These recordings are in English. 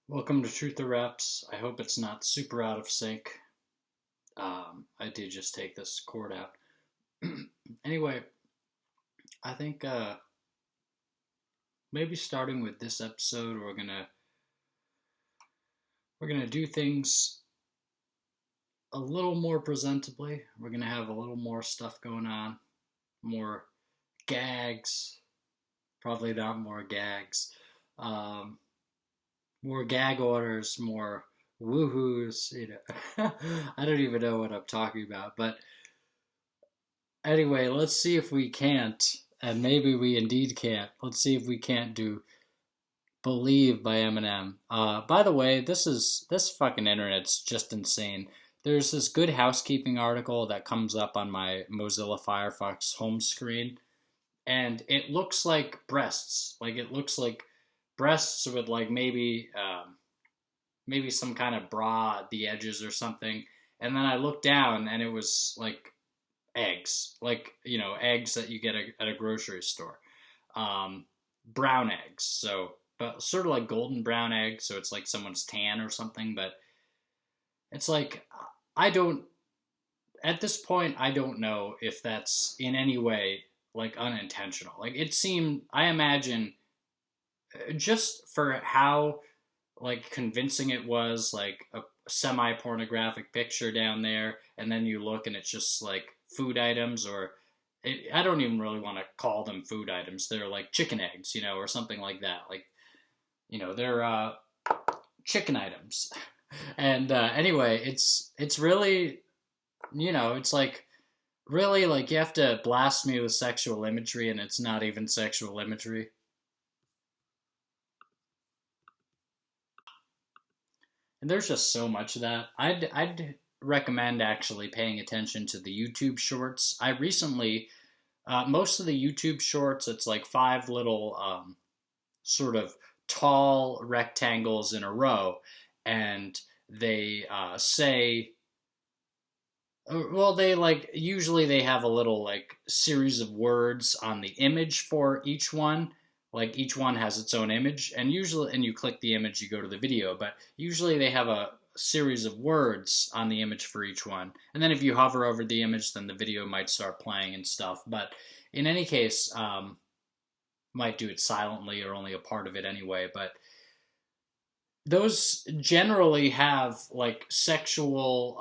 Welcome to Truth or Reps. I hope it's not super out of sync. I did just take this cord out. Anyway, I think maybe starting with this episode, we're gonna do things a little more presentably. We're gonna have a little more stuff going on, more gags. Probably not more gags. Um, More gag orders, more woohoos. I don't even know what I'm talking about. But anyway, let's see if we can't, and maybe we indeed can't. Let's see if we can't do "Believe" by Eminem. By the way, this fucking internet's just insane. There's this Good Housekeeping article that comes up on my Mozilla Firefox home screen, and it looks like breasts. Like it looks like breasts with like maybe some kind of bra at the edges or something. And then I looked down and it was like eggs, like, eggs that you get at a grocery store. Um, Brown eggs. So, but sort of like golden brown eggs. So it's like someone's tan or something. But it's like, I don't, at this point, I don't know if that's in any way like unintentional. Like it seemed, I imagine just for how like convincing it was, like a semi pornographic picture down there, and then you look and it's just like food items, or I don't even really want to call them food items. They're like chicken eggs, or something like that. Like, they're chicken items. And anyway, it's really, it's like really like you have to blast me with sexual imagery, and it's not even sexual imagery. And there's just so much of that. I'd recommend actually paying attention to the YouTube shorts. I recently, most of the YouTube shorts, it's like five little sort of tall rectangles in a row, and they say, well, they like usually they have a little like series of words on the image for each one. Like each one has its own image, and usually, and you click the image, you go to the video. But usually, they have a series of words on the image for each one, and then if you hover over the image, then the video might start playing and stuff. But in any case, might do it silently or only a part of it anyway. But those generally have like sexual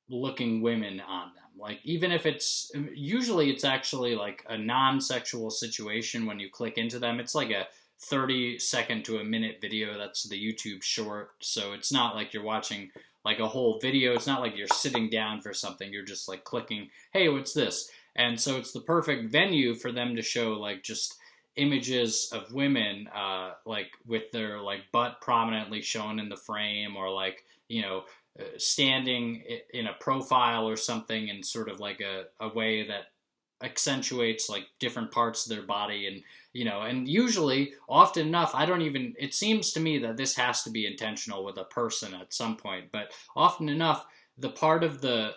looking women on them. Like even if it's usually it's actually like a non-sexual situation when you click into them. It's like a 30-second to a minute video. That's the YouTube short. So it's not like you're watching like a whole video. It's not like you're sitting down for something. You're just like clicking, hey, what's this? And so it's the perfect venue for them to show like just images of women like with their like butt prominently shown in the frame, or like standing in a profile or something in sort of like a way that accentuates like different parts of their body. And and usually often enough, I don't even, it seems to me that this has to be intentional with a person at some point, but often enough the part of the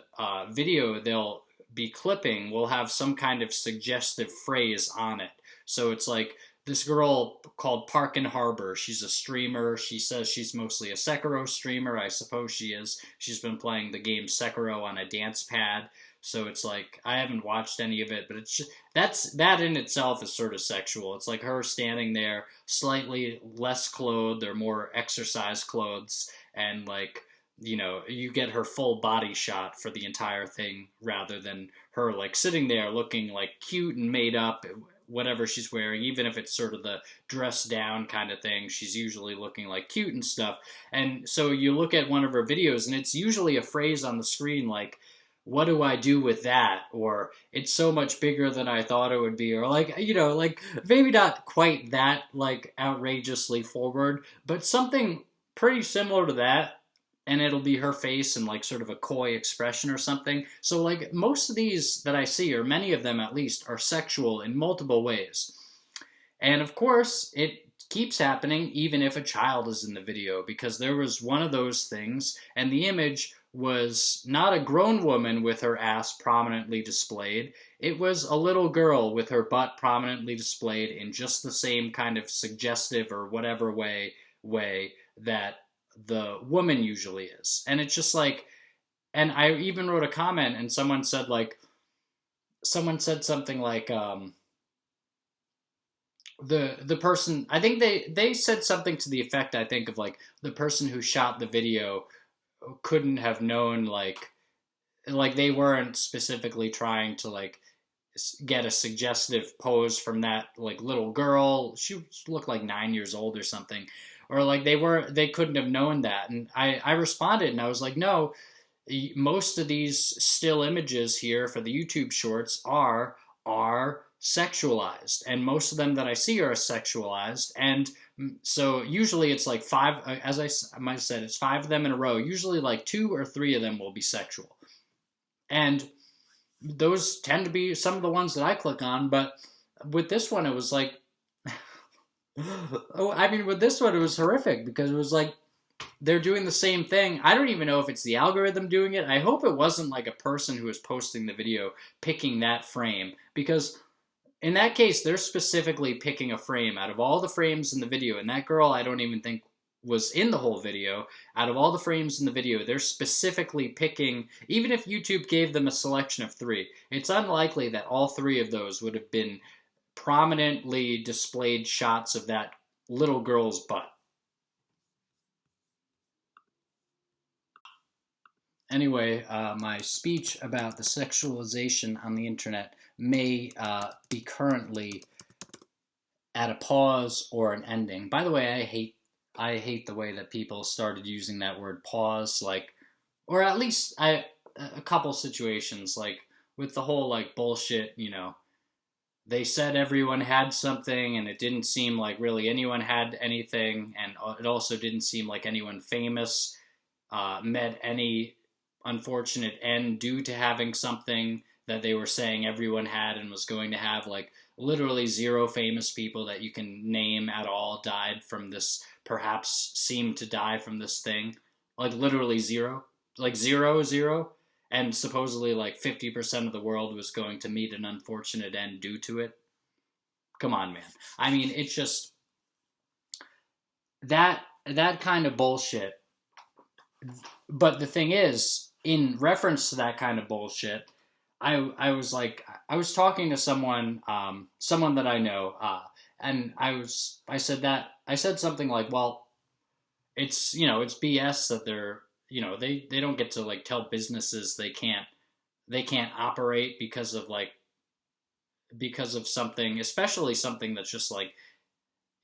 video they'll be clipping will have some kind of suggestive phrase on it. So it's like this girl called Park and Harbor. She's a streamer. She says she's mostly a Sekiro streamer. I suppose she is. She's been playing the game Sekiro on a dance pad. So it's like I haven't watched any of it, but it's just, that in itself is sort of sexual. It's like her standing there, slightly less clothed or more exercise clothes, and like you get her full body shot for the entire thing, rather than her like sitting there looking like cute and made up, whatever she's wearing. Even if it's sort of the dress down kind of thing, she's usually looking like cute and stuff. And so you look at one of her videos and it's usually a phrase on the screen like, what do I do with that? Or it's so much bigger than I thought it would be. Or like, like maybe not quite that like outrageously forward, but something pretty similar to that. And it'll be her face and like sort of a coy expression or something. So like most of these that I see, or many of them at least, are sexual in multiple ways. And of course, it keeps happening even if a child is in the video, because there was one of those things, and the image was not a grown woman with her ass prominently displayed. It was a little girl with her butt prominently displayed in just the same kind of suggestive or whatever way that the woman usually is. And it's just like, and I even wrote a comment, and someone said something like, the person, I think they said something to the effect, I think, of like, the person who shot the video couldn't have known, like they weren't specifically trying to like get a suggestive pose from that like little girl. She looked like 9 years old or something, or like they couldn't have known that. And I responded and I was like, no, most of these still images here for the YouTube shorts are sexualized, and most of them that I see are sexualized. And so usually it's like five, as I might have said, it's five of them in a row. Usually like two or three of them will be sexual, and those tend to be some of the ones that I click on. But with this one, it was like, oh, I mean, with this one, it was horrific because it was like they're doing the same thing. I don't even know if it's the algorithm doing it. I hope it wasn't like a person who was posting the video picking that frame, because in that case, they're specifically picking a frame out of all the frames in the video. And that girl, I don't even think was in the whole video. Out of all the frames in the video, they're specifically picking, even if YouTube gave them a selection of three, it's unlikely that all three of those would have been prominently displayed shots of that little girl's butt. Anyway, my speech about the sexualization on the internet may be currently at a pause or an ending. By the way, I hate the way that people started using that word pause, like, or at least a couple situations, like with the whole like bullshit, you know, they said everyone had something and it didn't seem like really anyone had anything, and it also didn't seem like anyone famous met any unfortunate end due to having something that they were saying everyone had and was going to have. Like literally zero famous people that you can name at all died from this, perhaps seemed to die from this thing. Like literally zero. Like zero. And supposedly like 50% of the world was going to meet an unfortunate end due to it. Come on, man. I mean, it's just that kind of bullshit. But the thing is, in reference to that kind of bullshit, I was talking to someone that I know, and I said something like, well, it's, you know, it's BS that they're, you know, they don't get to like tell businesses they can't operate because of something, especially something that's just like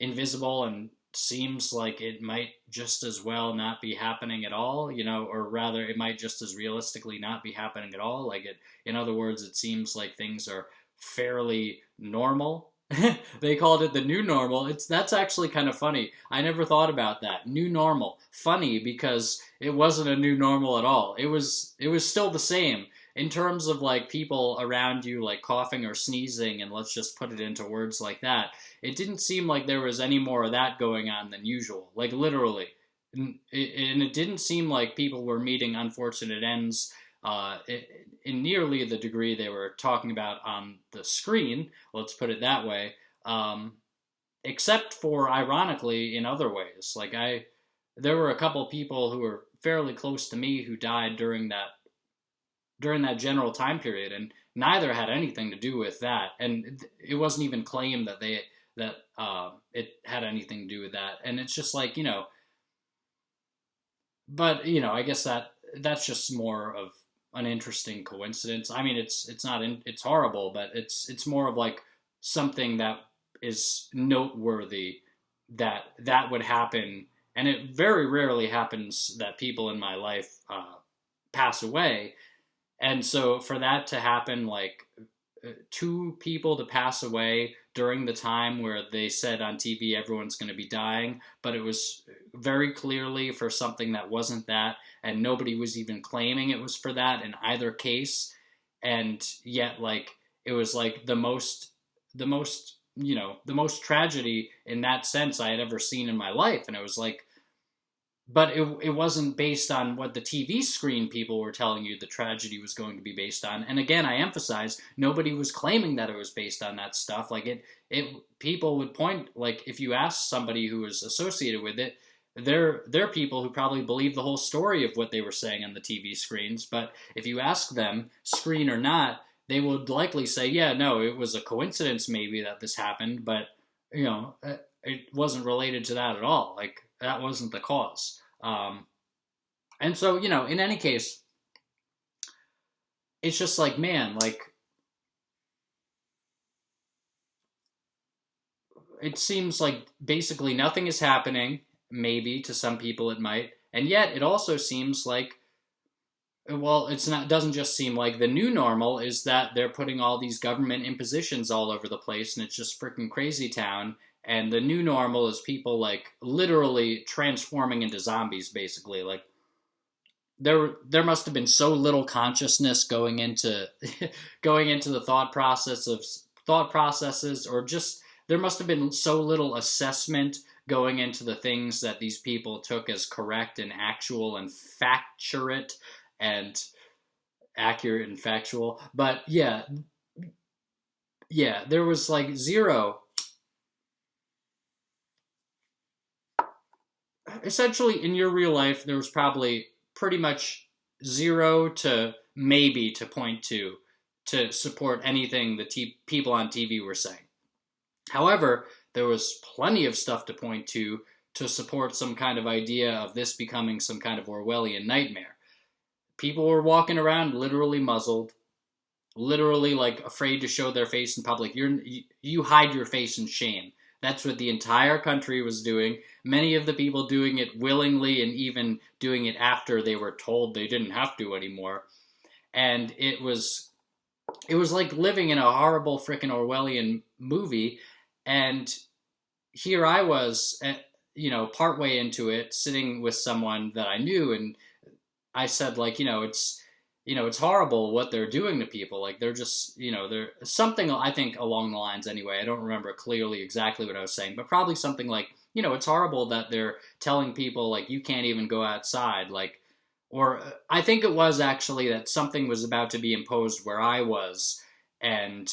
invisible and seems like it might just as well not be happening at all, you know, or rather it might just as realistically not be happening at all. Like, it, in other words, it seems like things are fairly normal. They called it the new normal. That's actually kind of funny. I never thought about that. New normal. Funny because it wasn't a new normal at all. It was still the same in terms of like people around you like coughing or sneezing, and let's just put it into words like that. It didn't seem like there was any more of that going on than usual, like literally. And it didn't seem like people were meeting unfortunate ends in nearly the degree they were talking about on the screen, let's put it that way, except for, ironically, in other ways. Like, there were a couple people who were fairly close to me who died during that general time period, and neither had anything to do with that, and it wasn't even claimed that it had anything to do with that. And it's just like, you know, but you know, I guess that's just more of an interesting coincidence. I mean, it's horrible, but it's more of like something that is noteworthy that would happen, and it very rarely happens that people in my life pass away. And so for that to happen, like two people to pass away during the time where they said on TV everyone's going to be dying, but it was very clearly for something that wasn't that, and nobody was even claiming it was for that in either case. And yet, like, it was like the most you know, the most tragedy in that sense I had ever seen in my life. And it was like, but it wasn't based on what the TV screen people were telling you the tragedy was going to be based on. And again, I emphasize, nobody was claiming that it was based on that stuff. Like, people would point, like, if you asked somebody who was associated with it, they're people who probably believe the whole story of what they were saying on the TV screens. But if you ask them, screen or not, they would likely say, yeah, no, it was a coincidence maybe that this happened, but it wasn't related to that at all. Like that wasn't the cause. And so in any case, it's just like, man, like it seems like basically nothing is happening. Maybe to some people it might, and yet it also seems like, well, it's not. Doesn't just seem like the new normal is that they're putting all these government impositions all over the place, and it's just freaking crazy town. And the new normal is people like literally transforming into zombies, basically. Like there must have been so little consciousness going into going into the thought processes, or just there must have been so little assessment going into the things that these people took as correct and actual and facturate and accurate and factual. But yeah, there was like zero. Essentially, in your real life, there was probably pretty much zero to maybe to point to support anything the people on TV were saying. However, there was plenty of stuff to point to support some kind of idea of this becoming some kind of Orwellian nightmare. People were walking around literally muzzled, literally like afraid to show their face in public. You hide your face in shame. That's what the entire country was doing. Many of the people doing it willingly and even doing it after they were told they didn't have to anymore. And it was like living in a horrible freaking Orwellian movie. And here I was, partway into it, sitting with someone that I knew, and I said, like, it's horrible what they're doing to people. Like they're just, they're something I think along the lines anyway. I don't remember clearly exactly what I was saying, but probably something like, it's horrible that they're telling people like you can't even go outside, like, or I think it was actually that something was about to be imposed where I was, and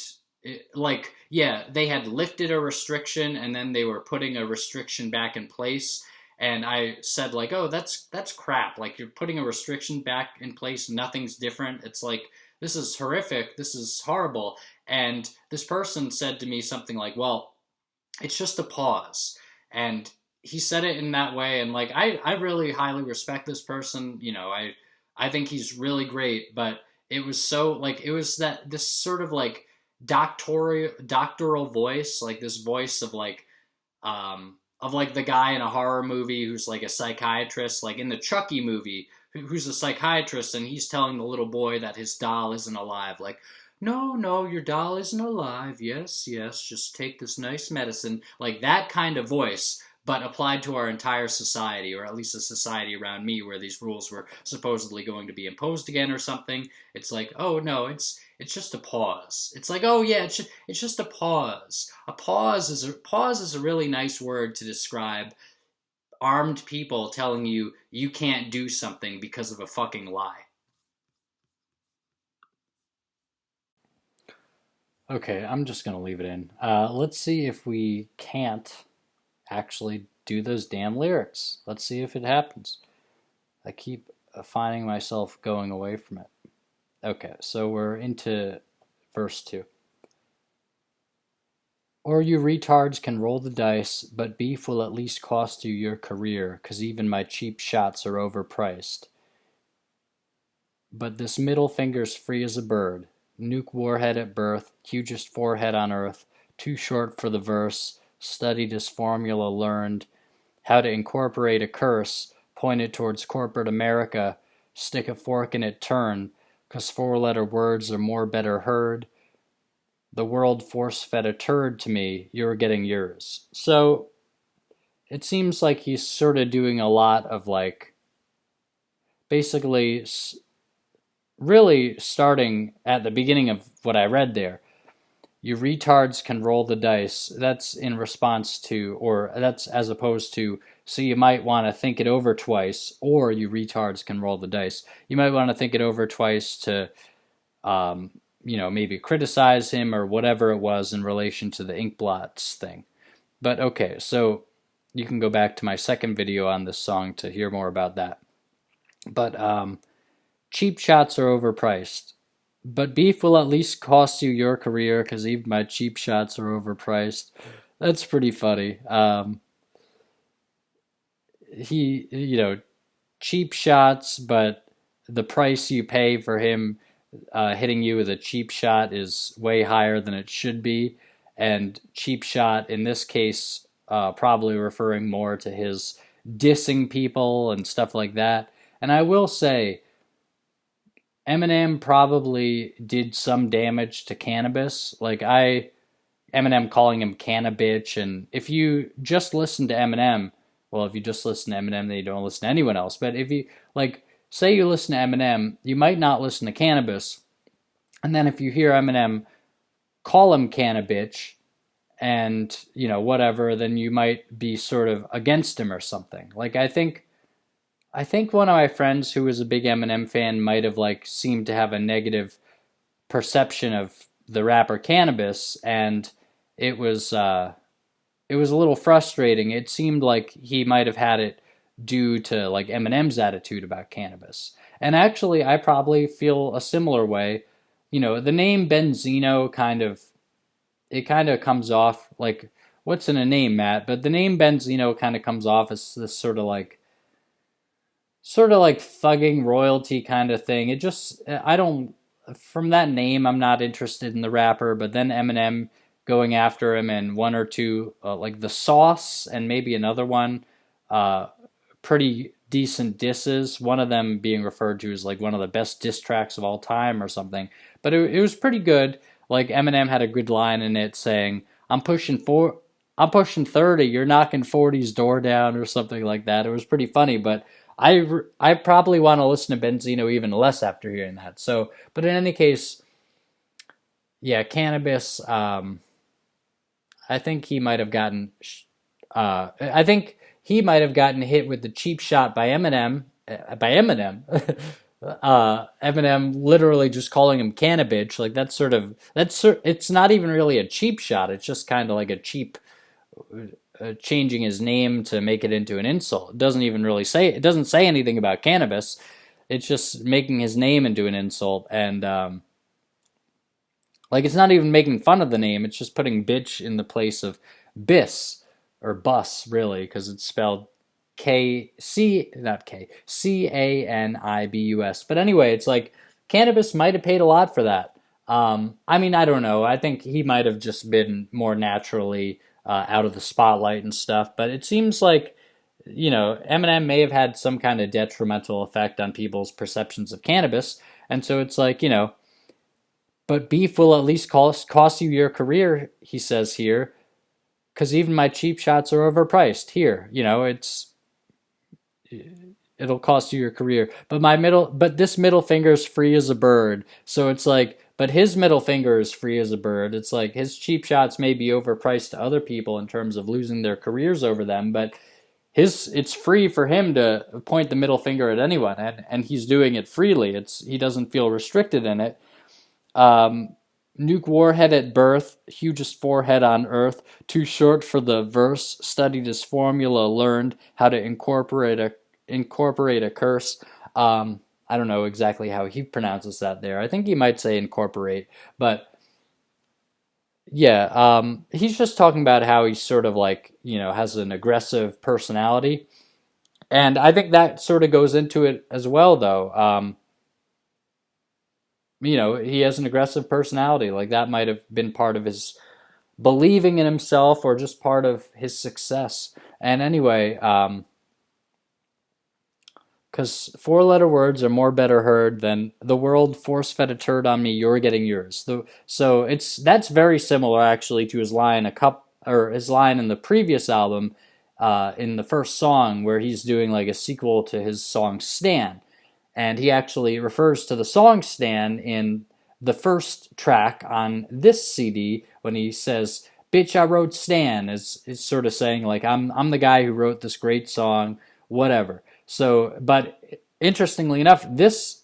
like, yeah, they had lifted a restriction and then they were putting a restriction back in place. And I said like, oh, that's crap. Like you're putting a restriction back in place, nothing's different. It's like, this is horrific. This is horrible. And this person said to me something like, well, it's just a pause. And he said it in that way. And like, I really highly respect this person. I think he's really great, but it was so like, it was this sort of like doctoral voice, like this voice of like the guy in a horror movie who's like a psychiatrist, like in the Chucky movie, who's a psychiatrist, and he's telling the little boy that his doll isn't alive. Like, no, no, your doll isn't alive. Yes, yes, just take this nice medicine. Like that kind of voice, but applied to our entire society, or at least the society around me where these rules were supposedly going to be imposed again or something. It's like, oh no, it's just a pause. It's like, oh yeah, it's just a pause. A pause is a really nice word to describe armed people telling you you can't do something because of a fucking lie. Okay, I'm just gonna leave it in. Let's see if we can't actually do those damn lyrics. Let's see if it happens. I keep finding myself going away from it. Okay, so we're into verse 2. Or you retards can roll the dice, but beef will at least cost you your career, 'cause even my cheap shots are overpriced. But this middle finger's free as a bird. Nuke warhead at birth, hugest forehead on earth, too short for the verse, studied his formula, learned how to incorporate a curse, point it towards corporate America, stick a fork in it, turn, 'cause four-letter words are more better heard. The world force-fed a turd to me, you're getting yours. So it seems like he's sort of doing a lot of like, basically really starting at the beginning of what I read there. You retards can roll the dice. That's in response to, or that's as opposed to, so you might want to think it over twice, or you retards can roll the dice. You might want to think it over twice to, maybe criticize him or whatever it was in relation to the ink blots thing. But okay, so You can go back to my second video on this song to hear more about that. But cheap shots are overpriced. But beef will at least cost you your career because even my cheap shots are overpriced. That's pretty funny. Cheap shots, but the price you pay for him hitting you with a cheap shot is way higher than it should be. And cheap shot in this case, probably referring more to his dissing people and stuff like that. And I will say, Eminem probably did some damage to cannabis. Eminem calling him cannabitch, and if you just listen to Eminem, well, if you just listen to Eminem, then you don't listen to anyone else. But if you say you listen to Eminem, you might not listen to cannabis, and then if you hear Eminem call him cannabitch, and whatever, then you might be sort of against him or something. I think one of my friends who was a big Eminem fan might have seemed to have a negative perception of the rapper Cannabis, and it was it was a little frustrating. It seemed like he might have had it due to Eminem's attitude about cannabis. And actually, I probably feel a similar way. The name Benzino kind of comes off like, what's in a name, Matt? But the name Benzino kind of comes off as this sort of like thugging royalty kind of thing. It just, I don't, from that name, I'm not interested in the rapper, but then Eminem going after him and one or two, like The Sauce and maybe another one, pretty decent disses, one of them being referred to as one of the best diss tracks of all time or something. But it was pretty good. Eminem had a good line in it saying, I'm pushing 30, you're knocking 40's door down or something like that. It was pretty funny, but I probably want to listen to Benzino even less after hearing that. So, but in any case, yeah, Cannabis, I think he might have gotten hit with the cheap shot by Eminem. Eminem literally just calling him cannabis. It's not even really a cheap shot. It's just kind of like a cheap changing his name to make it into an insult. It doesn't say anything about cannabis. It's just making his name into an insult, and it's not even making fun of the name. It's just putting bitch in the place of bis or bus, really, because it's spelled Canibus. But anyway, it's Cannabis might have paid a lot for that. I mean, I don't know. I think he might have just been more naturally out of the spotlight and stuff. But it seems Eminem may have had some kind of detrimental effect on people's perceptions of cannabis. And so it's but beef will at least cost you your career, he says here, because even my cheap shots are overpriced. Here, it'll cost you your career. But this middle finger is free as a bird. So it's but his middle finger is free as a bird. It's his cheap shots may be overpriced to other people in terms of losing their careers over them, but it's free for him to point the middle finger at anyone, and he's doing it freely. He doesn't feel restricted in it. Nuke Warhead at birth, hugest forehead on earth, too short for the verse, studied his formula, learned how to incorporate a curse. I don't know exactly how he pronounces that there. I think he might say incorporate, but yeah, he's just talking about how he's sort of has an aggressive personality. And I think that sort of goes into it as well, though. He has an aggressive personality. That might have been part of his believing in himself or just part of his success. And anyway, because four-letter words are more better heard than the world force-fed a turd on me, you're getting yours. So that's very similar actually to his line his line in the previous album, in the first song where he's doing a sequel to his song Stan. And he actually refers to the song Stan in the first track on this CD when he says, "Bitch, I wrote Stan," is sort of saying I'm the guy who wrote this great song, whatever. So, but interestingly enough, this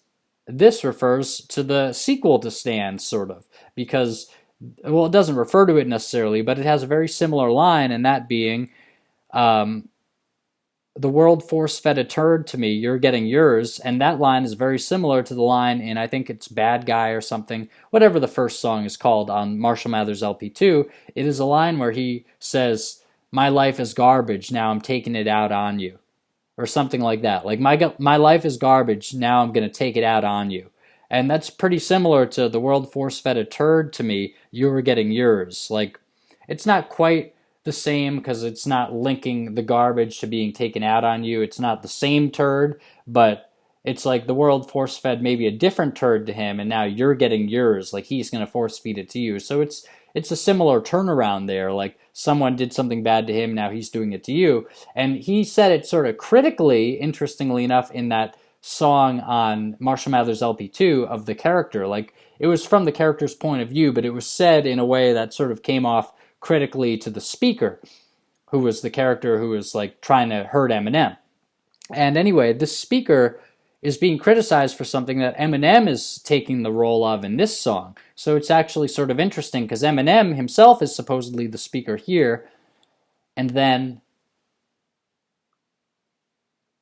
refers to the sequel to Stan, sort of, because, well, it doesn't refer to it necessarily, but it has a very similar line, and that being, The world force fed a turd to me, you're getting yours. And that line is very similar to the line in, I think it's Bad Guy or something, whatever the first song is called on Marshall Mathers LP2. It is a line where he says, my life is garbage, now I'm taking it out on you. Or something like that. Like, my life is garbage, now I'm going to take it out on you. And that's pretty similar to the world force fed a turd to me, you were getting yours. Like, it's not quite the same because it's not linking the garbage to being taken out on you. It's not the same turd, but it's like the world force fed maybe a different turd to him, and now you're getting yours. Like, he's going to force feed it to you. So it's a similar turnaround there. Like, someone did something bad to him, now he's doing it to you. And he said it sort of critically, interestingly enough, in that song on Marshall Mathers LP2 of the character. Like, it was from the character's point of view, but it was said in a way that sort of came off critically to the speaker, who was the character who was like trying to hurt Eminem. And anyway, this speaker is being criticized for something that Eminem is taking the role of in this song. So it's actually sort of interesting because Eminem himself is supposedly the speaker here, and then